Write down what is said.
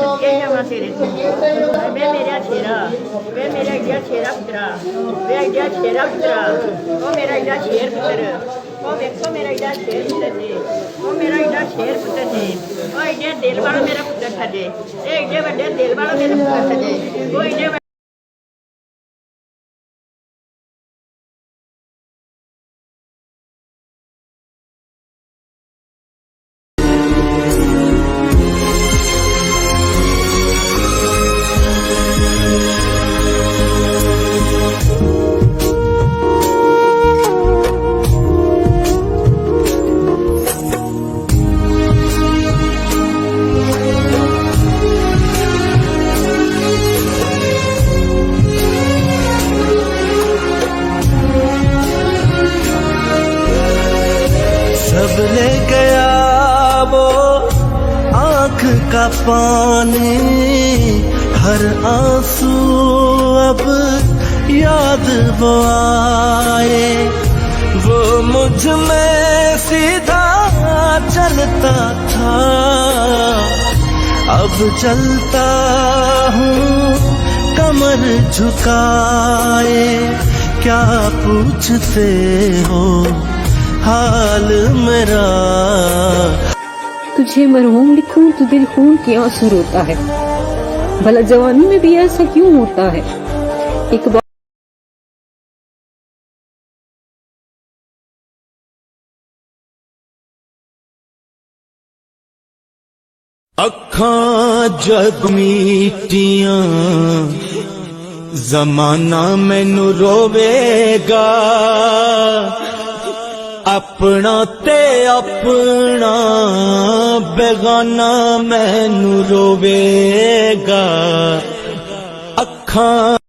सदके जावा तेरे तो वे मेरा छेरा वे मेरा एडिया छेरा पुत्रा वे एडिया छेरा पुत्रा ओ मेरा एडिया शेर पुत्र ओ देखो मेरा एडिया शेर पुत्र जी ओ मेरा एडिया शेर पुत्र जी ओ एडिया दिल वाला मेरा पुत्र था जी ए एडिया बड़े दिल वाला मेरा पुत्र था जी ओ एडिया सब ले गया वो आँख का पानी हर आंसू अब याद वो आए वो मुझ में सीधा चलता था अब चलता हूँ कमर झुकाए क्या पूछते हो हाल मेरा तुझे मरहूम लिखूं तो दिल खून के आंसू रोता है भला जवानी में भी ऐसा क्यों होता है एक बार अखां जग मीटियां जमाना मैनू रोवेगा अपना ते अपना बेगाना मैनू रोवेगा अखां